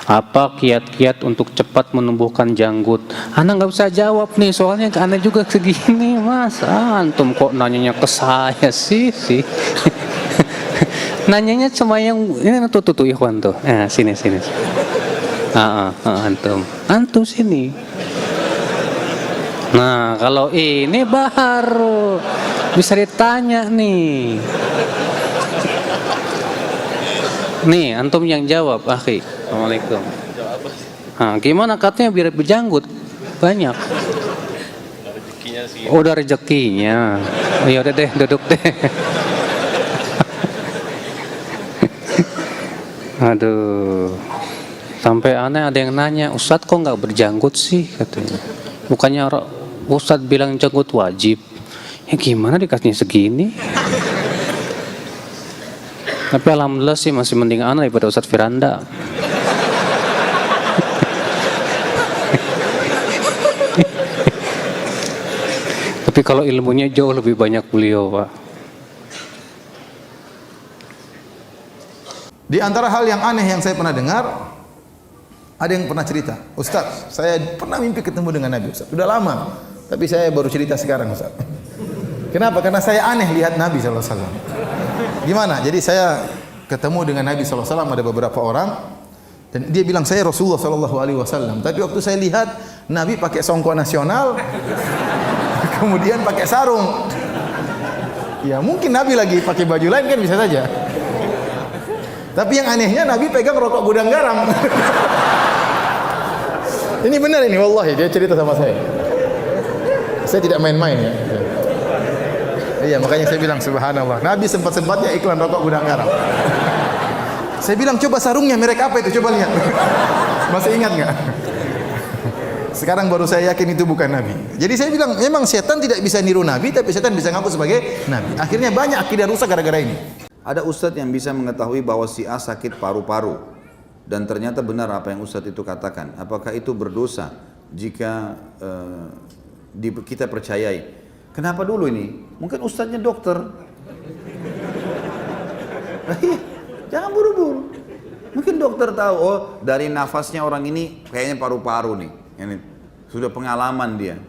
Apa kiat-kiat untuk cepat menumbuhkan janggut? Ana nggak bisa jawab nih, soalnya ana juga segini mas. Antum kok nanyanya ke saya sih? Nanyanya cuma yang ini tuh Ikhwan tuh. Sini. Antum sini. Nah, kalau ini baru bisa ditanya nih. Nih, antum yang jawab, akhi. Assalamualaikum. Gimana katanya biar berjanggut? Banyak. Udah rezekinya. Oh, ya udah deh, duduk deh. Aduh. Sampai aneh ada yang nanya, Ustadz kok nggak berjanggut sih katanya. Bukannya Ustadz bilang janggut wajib. Ya gimana dikasihnya segini? Tapi alhamdulillah sih masih mending ana daripada Ustadz Firanda. Tapi kalau ilmunya jauh lebih banyak beliau, Pak. Di antara hal yang aneh yang saya pernah dengar, ada yang pernah cerita, Ustaz, saya pernah mimpi ketemu dengan Nabi, Ustaz. Sudah lama, tapi saya baru cerita sekarang, Ustaz. Kenapa? Karena saya aneh lihat Nabi SAW. Gimana? Jadi saya ketemu dengan Nabi SAW, ada beberapa orang, dan dia bilang saya Rasulullah SAW. Tapi waktu saya lihat Nabi pakai songkok nasional, kemudian pakai sarung. Ya mungkin Nabi lagi pakai baju lain kan bisa saja. Tapi yang anehnya Nabi pegang rokok gudang garam. Ini benar ini, wallahi dia cerita sama saya. Saya tidak main-main ya. Iya, makanya saya bilang subhanallah. Nabi sempat-sempatnya iklan rokok gudang garam. Saya bilang coba sarungnya merek apa itu, coba lihat. Masih ingat nggak? Sekarang baru saya yakin itu bukan Nabi. Jadi saya bilang memang setan tidak bisa niru Nabi, tapi setan bisa ngaku sebagai Nabi. Akhirnya banyak akidah rusak gara-gara ini. Ada ustadz yang bisa mengetahui bahwa si A sakit paru-paru dan ternyata benar apa yang ustadz itu katakan. Apakah itu berdosa jika kita percayai? Kenapa dulu ini? Mungkin ustadznya dokter. Jangan buru-buru. Mungkin dokter tahu, oh dari nafasnya orang ini kayaknya paru-paru nih. Ini sudah pengalaman dia.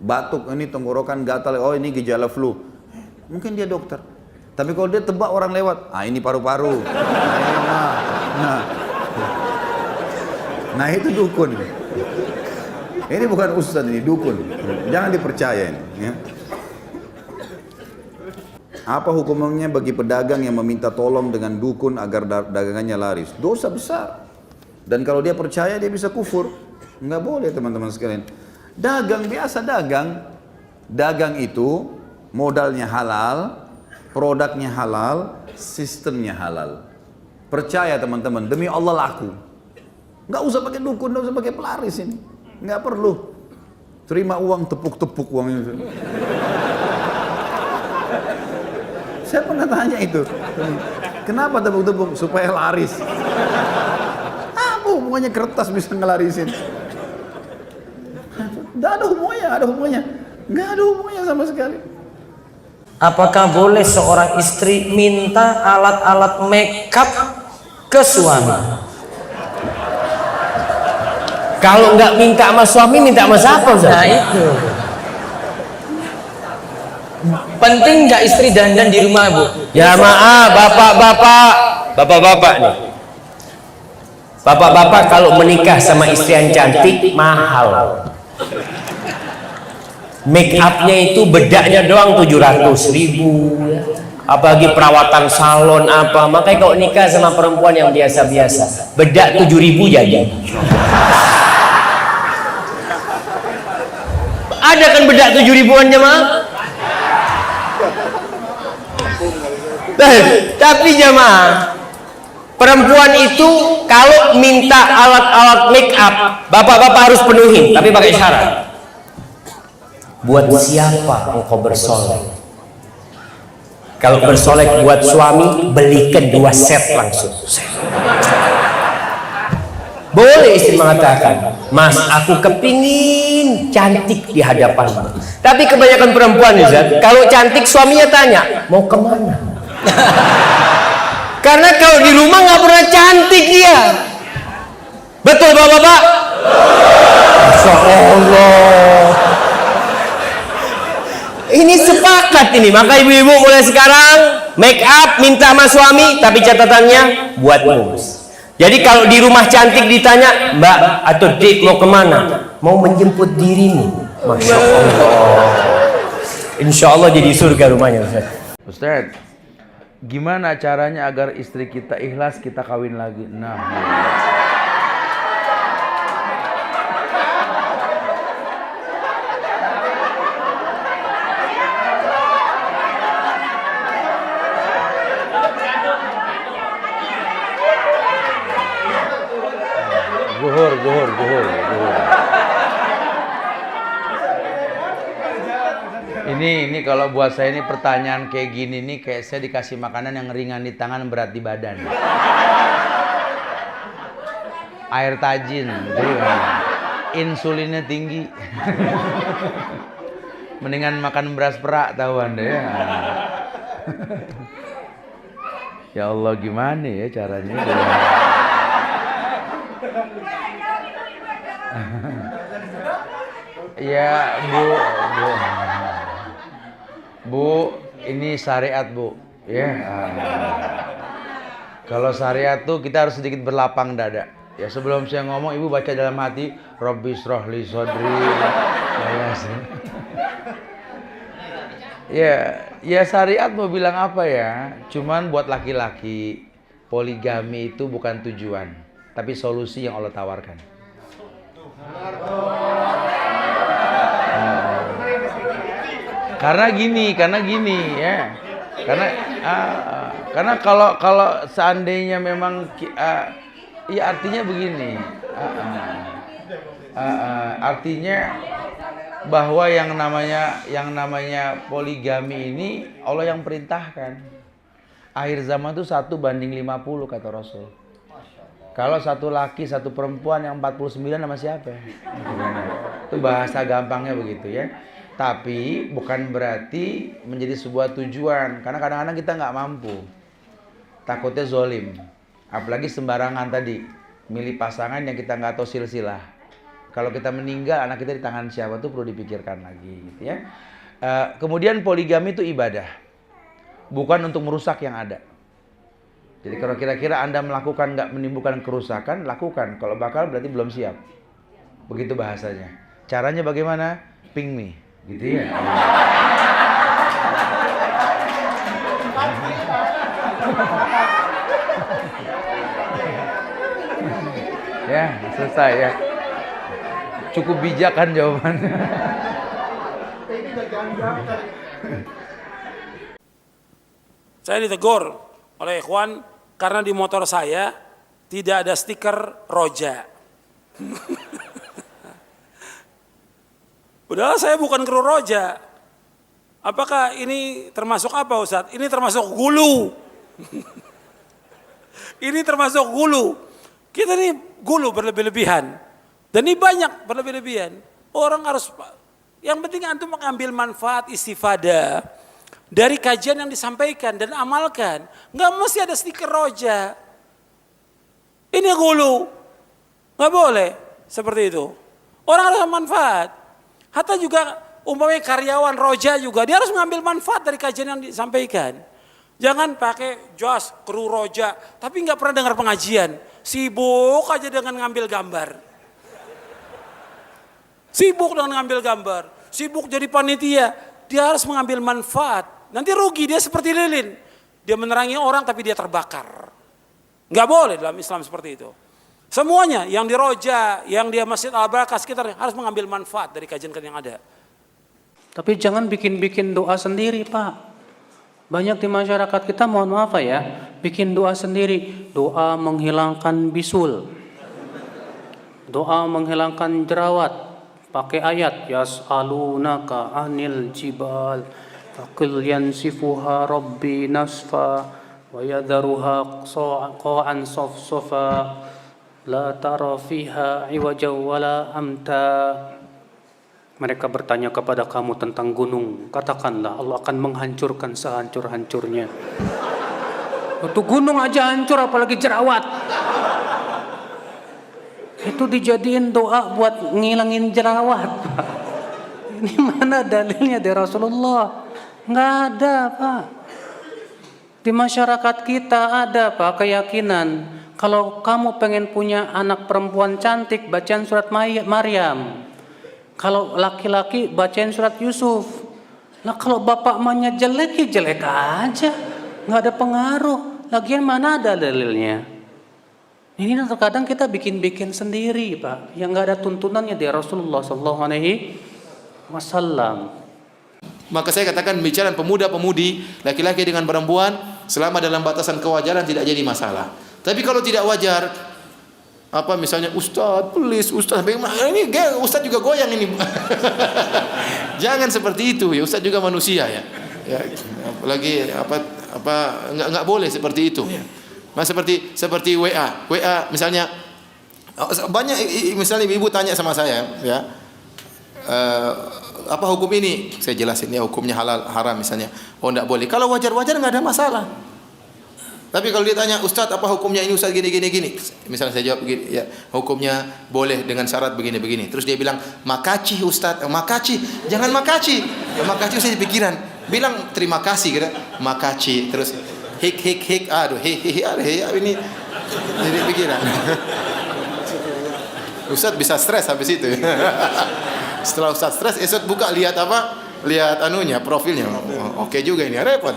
Batuk, ini tenggorokan gatal, oh ini gejala flu. Mungkin dia dokter. Tapi kalau dia tebak orang lewat, ini paru-paru. Nah itu dukun. Ini bukan ustadz, ini dukun. Jangan dipercaya ini. Ya. Apa hukumnya bagi pedagang yang meminta tolong dengan dukun agar dagangannya laris? Dosa besar. Dan kalau dia percaya dia bisa kufur. Enggak boleh teman-teman sekalian. Dagang biasa dagang. Dagang itu modalnya halal, produknya halal, sistemnya halal. Percaya teman-teman, demi Allah laku. Nggak usah pakai dukun, nggak usah pakai pelaris ini. Nggak perlu. Terima uang, tepuk-tepuk uang itu. Saya pernah tanya itu. Kenapa tepuk-tepuk? Supaya laris. Apa hubungannya kertas bisa ngelarisin? Nggak ada hubungannya, Nggak ada hubungannya sama sekali. Apakah boleh seorang istri minta alat-alat makeup ke suami? Kalau nggak minta sama suami, minta sama siapa? Nah itu. Penting nggak istri dandan di rumah, Bu? Ya maaf, bapak-bapak nih. Bapak-bapak kalau menikah sama istri yang cantik mahal. Make upnya itu bedaknya doang 700.000, apalagi perawatan salon apa. Makanya kalau nikah sama perempuan yang biasa-biasa, bedak 7.000 jadi. Ada kan bedak 7.000-an jemaah? Tapi jemaah, perempuan itu kalau minta alat-alat make up, bapak-bapak harus penuhin, tapi pakai syarat. Buat siapa engkau bersolek? Kalau bersolek buat suami, belikan 2 set langsung. Boleh istri mengatakan, Mas, aku kepingin cantik di hadapanmu. Tapi kebanyakan perempuan, Ustaz, kalau cantik suaminya tanya, mau kemana? Karena kalau di rumah nggak pernah cantik dia. Betul bapak-bapak? Masya Allah. Ini sepakat ini. Maka ibu-ibu mulai sekarang make up minta sama suami, tapi catatannya buat mus. Jadi kalau di rumah cantik ditanya, Mbak atau Dik mau kemana? Mau menjemput dirimu. Masya Allah. Insya Allah jadi surga rumahnya Ustaz. Ustaz, gimana caranya agar istri kita ikhlas kita kawin lagi? Nah, Zuhur. Ini kalau buat saya ini pertanyaan kayak gini nih kayak saya dikasih makanan yang ringan di tangan berat di badan. Air tajin, jadi insulinnya tinggi. Mendingan makan beras perak tahu Anda ya. Ya Allah gimana ya caranya? Ya Bu, ini syariat Bu, ya. Kalau syariat tuh kita harus sedikit berlapang dada. Ya sebelum saya ngomong, ibu baca dalam hati, Rabbi shrah li sodri. Ya syariat mau bilang apa ya? Cuman buat laki-laki, poligami itu bukan tujuan, tapi solusi yang Allah tawarkan. Karena gini ya. Karena kalau seandainya memang ya artinya begini. Artinya bahwa yang namanya poligami ini Allah yang perintahkan. Akhir zaman itu 1:50 kata Rasul. Kalau satu laki satu perempuan yang 49 sama siapa? Itu bahasa gampangnya begitu ya. Tapi bukan berarti menjadi sebuah tujuan. Karena kadang-kadang kita nggak mampu. Takutnya zolim. Apalagi sembarangan tadi. Milih pasangan yang kita nggak tahu silsilah. Kalau kita meninggal anak kita di tangan siapa tuh perlu dipikirkan lagi gitu ya. Kemudian poligami itu ibadah. Bukan untuk merusak yang ada. Jadi kalau kira-kira Anda melakukan nggak menimbulkan kerusakan, lakukan. Kalau bakal berarti belum siap. Begitu bahasanya. Caranya bagaimana? Ping me. Gitu ya. Ya, selesai ya. Cukup bijak kan jawabannya. Saya ditegur oleh ikhwan karena di motor saya tidak ada stiker Roja. Padahal saya bukan kru Roja. Apakah ini termasuk apa Ustadz? Ini termasuk gulu. Ini termasuk gulu. Kita ini gulu berlebih-lebihan. Dan ini banyak berlebih-lebihan. Orang harus, yang penting antum mengambil manfaat istifadah dari kajian yang disampaikan dan amalkan. Nggak mesti ada stiker Roja. Ini gulu. Nggak boleh seperti itu. Orang harus manfaat. Hatta juga umpamanya karyawan Roja juga, dia harus mengambil manfaat dari kajian yang disampaikan. Jangan pakai jas kru Roja, tapi nggak pernah dengar pengajian. Sibuk aja dengan ngambil gambar. Sibuk dengan ngambil gambar. Sibuk jadi panitia. Dia harus mengambil manfaat. Nanti rugi, dia seperti lilin. Dia menerangi orang tapi dia terbakar. Nggak boleh dalam Islam seperti itu. Semuanya yang di Roja, yang di Masjid Al-Barakah sekitar harus mengambil manfaat dari kajian-kajian yang ada. Tapi jangan bikin-bikin doa sendiri, Pak. Banyak di masyarakat kita, mohon maaf ya, bikin doa sendiri. Doa menghilangkan bisul. Doa menghilangkan jerawat. Pakai ayat, yas'alunaka anil jibal. Faqil yansifuha rabbi nasfa. Wa yadharuha qa'an safsafa. La tara fiha iwaja wala amta. Mereka bertanya kepada kamu tentang gunung. Katakanlah Allah akan menghancurkan sehancur-hancurnya. Untuk gunung aja hancur apalagi jerawat. Itu dijadiin doa buat ngilangin jerawat, Pak. Ini mana dalilnya dari Rasulullah? Nggak ada, Pak. Di masyarakat kita ada, Pak, keyakinan kalau kamu pengen punya anak perempuan cantik, bacaan surat Maryam. Kalau laki-laki bacain surat Yusuf. Nah kalau bapak emaknya jelek ya jelek aja, nggak ada pengaruh. Lagian mana ada dalilnya? Ini terkadang kita bikin-bikin sendiri, Pak, yang nggak ada tuntunannya dari Rasulullah SAW. Maka saya katakan bicara pemuda-pemudi, laki-laki dengan perempuan, selama dalam batasan kewajaran tidak jadi masalah. Tapi kalau tidak wajar, apa misalnya Ustadz, please Ustadz, ini Ustadz juga goyang ini. Jangan seperti itu ya, Ustadz juga manusia ya. Apalagi nggak boleh seperti itu. Nah, seperti WA misalnya, banyak misalnya ibu tanya sama saya ya, apa hukum ini? Saya jelasin ya, hukumnya halal haram misalnya. Oh enggak boleh. Kalau wajar-wajar enggak ada masalah. Tapi kalau dia tanya, Ustadz apa hukumnya ini Ustadz gini. Misalnya saya jawab begini, ya hukumnya boleh dengan syarat begini. Terus dia bilang, makasih Ustadz, makasih. Jangan makasih. Makasih saya pikiran. Bilang terima kasih kira, makasih. Terus hik, aduh ini jadi pikiran. Ustadz bisa stres habis itu. Setelah Ustadz stres, Ustadz buka lihat apa? Lihat anunya, profilnya. Oke juga ini, repot.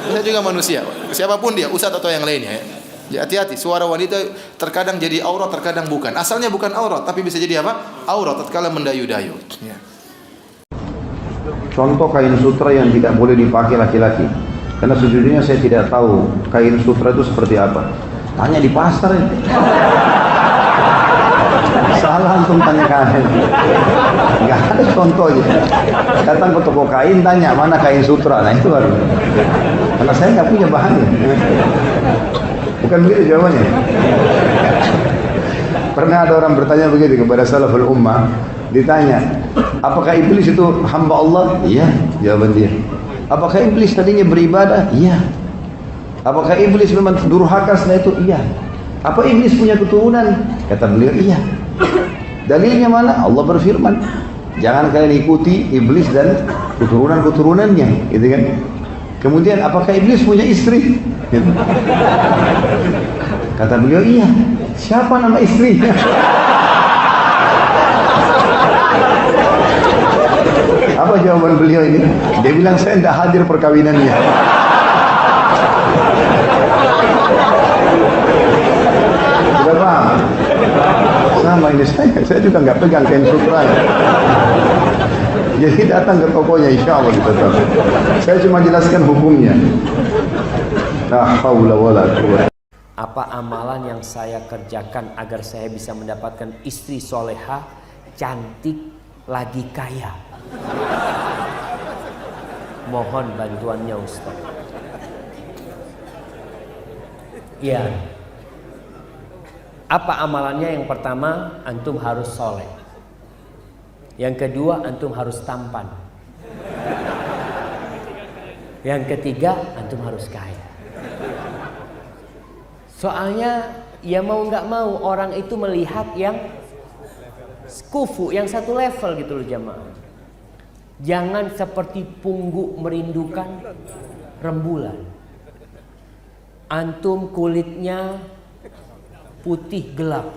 Kita juga manusia. Siapapun dia, Ustadz atau yang lainnya ya. Jadi hati-hati, suara wanita terkadang jadi aurat, terkadang bukan. Asalnya bukan aurat, tapi bisa jadi apa? Aurat tatkala mendayu-dayu. Ya. Contoh kain sutra yang tidak boleh dipakai laki-laki. Karena sejujurnya saya tidak tahu kain sutra itu seperti apa. Tanya di pasar ini. Salah antum tanya kain. Enggak ada contohnya. Datang ke toko kain tanya mana kain sutra. Nah itu baru. Karena saya nggak punya bahannya. Bukan begitu jawabannya. Pernah ada orang bertanya begitu kepada salaful ummah, ditanya, apakah iblis itu hamba Allah? Iya, jawaban dia. Apakah iblis tadinya beribadah? Iya. Apakah iblis memang durhaka setelah itu? Iya. Apa iblis punya keturunan? Kata beliau, iya. Dalilnya mana? Allah berfirman, jangan kalian ikuti iblis dan keturunan-keturunannya, gitu kan? Kemudian apakah iblis punya istri? Gitu. Kata beliau, iya. Siapa nama istrinya? Apa jawaban beliau ini? Dia bilang, saya tidak hadir perkawinannya. Sudah paham? Sama ini saya juga nggak pegang kain sutra. Jadi datang ke tokonya, insya Allah kita tahu. Saya cuma jelaskan hukumnya. La haula wala quwwata. Apa amalan yang saya kerjakan agar saya bisa mendapatkan istri soleha, cantik, lagi kaya? Mohon bantuannya Ustaz. Ya. Apa amalannya? Yang pertama, antum harus soleh. Yang kedua, antum harus tampan. Yang ketiga, antum harus kaya. Soalnya ya mau nggak mau orang itu melihat yang kufu, yang satu level gitu loh jamaah. Jangan seperti pungguk merindukan rembulan. Antum kulitnya putih gelap.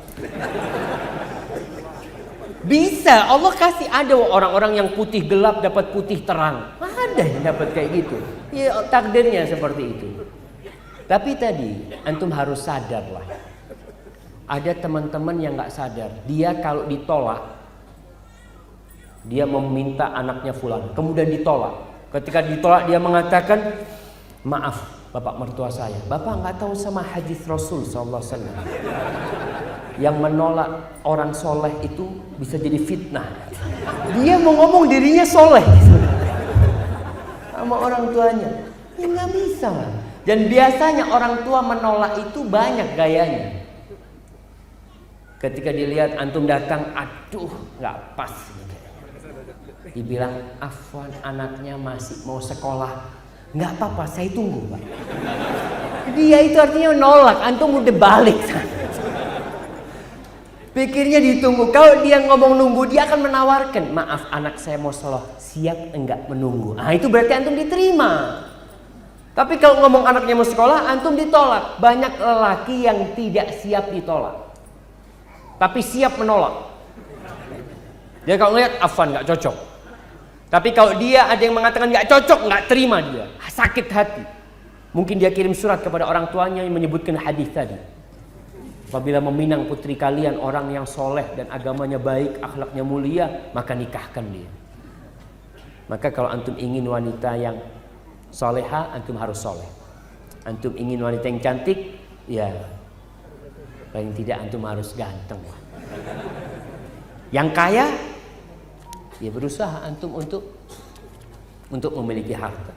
Bisa, Allah kasih ada orang-orang yang putih gelap dapat putih terang. Ada yang dapat kayak gitu. Ya takdirnya seperti itu. Tapi tadi antum harus sadar lah. Ada teman-teman yang nggak sadar. Dia kalau ditolak, dia meminta anaknya fulan, kemudian ditolak. Ketika ditolak dia mengatakan, maaf bapak mertua saya, bapak nggak tahu sama hadis Rasul SAW. Yang menolak orang soleh itu bisa jadi fitnah. Dia mau ngomong dirinya soleh sama orang tuanya, ya nggak bisa lah. Dan biasanya orang tua menolak itu banyak gayanya. Ketika dilihat antum datang, aduh nggak pas. Dibilang, afwan anaknya masih mau sekolah, nggak apa-apa, saya tunggu Pak. Dia itu artinya nolak, antum udah balik. Pikirnya ditunggu. Kalau dia ngomong nunggu, dia akan menawarkan, maaf anak saya mau sholat, siap enggak menunggu? Nah itu berarti antum diterima. Tapi kalau ngomong anaknya mau sekolah, antum ditolak. Banyak lelaki yang tidak siap ditolak, tapi siap menolak. Dia kalau ngeliat, afwan nggak cocok. Tapi kalau dia ada yang mengatakan nggak cocok, nggak terima dia, sakit hati. Mungkin dia kirim surat kepada orang tuanya yang menyebutkan hadis tadi. Apabila meminang putri kalian orang yang soleh dan agamanya baik, akhlaknya mulia, maka nikahkan dia. Maka kalau antum ingin wanita yang soleha, antum harus soleh. Antum ingin wanita yang cantik, ya paling tidak antum harus ganteng. Yang kaya, ya berusaha antum untuk memiliki harta.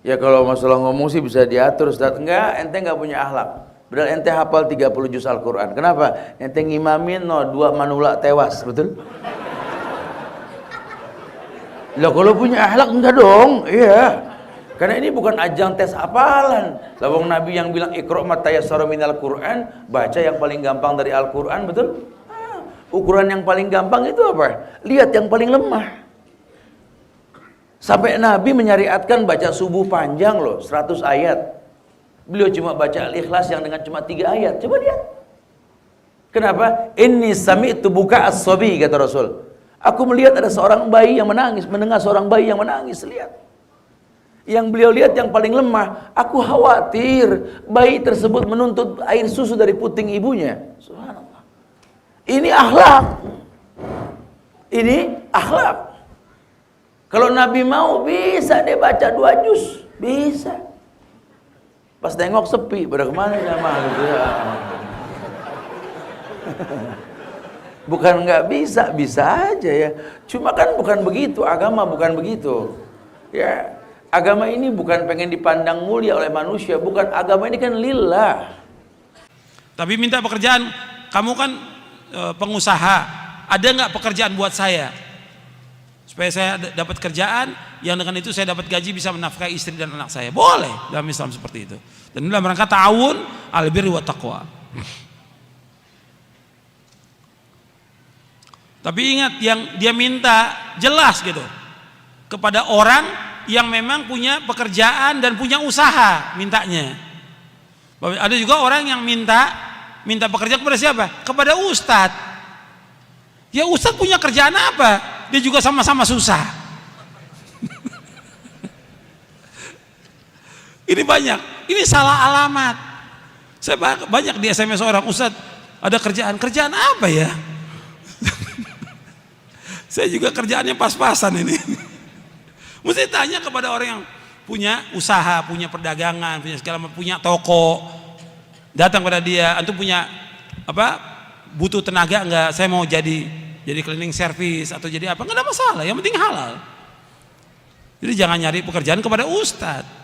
Ya kalau masalah ngomong sih bisa diatur Ustaz. Enggak, ente enggak punya akhlak. Padahal ente hafal 30 juz Al-Quran. Kenapa? Ente ngimamin 2 manula tewas, betul? Lah kalau punya akhlak enggak dong, iya. Karena ini bukan ajang tes hafalan. Lawang Nabi yang bilang iqra' ma tayassara minal Qur'an, baca yang paling gampang dari Al-Quran, betul? Ukuran yang paling gampang itu apa? Lihat yang paling lemah. Sampai Nabi menyariatkan baca subuh panjang loh, 100 ayat. Beliau cuma baca Al-Ikhlas yang dengan cuma 3 ayat. Coba lihat. Kenapa? Inni sami'tu buka as-sabi, kata Rasul. Aku melihat ada seorang bayi yang menangis, mendengar seorang bayi yang menangis. Lihat. Yang beliau lihat yang paling lemah. Aku khawatir bayi tersebut menuntut air susu dari puting ibunya. Subhanallah. Ini akhlak. Ini akhlak. Kalau Nabi mau bisa dia baca 2 juz. Bisa. Pas tengok sepi, pada kemana sama gitu ya. Bukan nggak bisa, bisa aja ya. Cuma kan bukan begitu, agama bukan begitu. Ya, agama ini bukan pengen dipandang mulia oleh manusia, bukan, agama ini kan lillah. Tapi minta pekerjaan, kamu kan pengusaha, ada nggak pekerjaan buat saya? Supaya saya dapat kerjaan, yang dengan itu saya dapat gaji bisa menafkahi istri dan anak saya. Boleh dalam Islam seperti itu. Dan dalam rangka ta'awun al birri wa taqwa. Tapi ingat, yang dia minta jelas gitu kepada orang yang memang punya pekerjaan dan punya usaha mintanya. Ada juga orang yang minta pekerjaan kepada siapa? Kepada ustadz. Ya ustadz punya kerjaan apa? Dia juga sama-sama susah. Ini banyak, ini salah alamat. Saya banyak di SMS orang, Ustadz ada kerjaan apa ya? Saya juga kerjaannya pas-pasan ini. Mesti tanya kepada orang yang punya usaha, punya perdagangan, punya segala macam, punya toko. Datang pada dia, antum punya apa? Butuh tenaga enggak? Saya mau jadi cleaning service atau jadi apa? Enggak ada masalah, yang penting halal. Jadi jangan nyari pekerjaan kepada ustadz.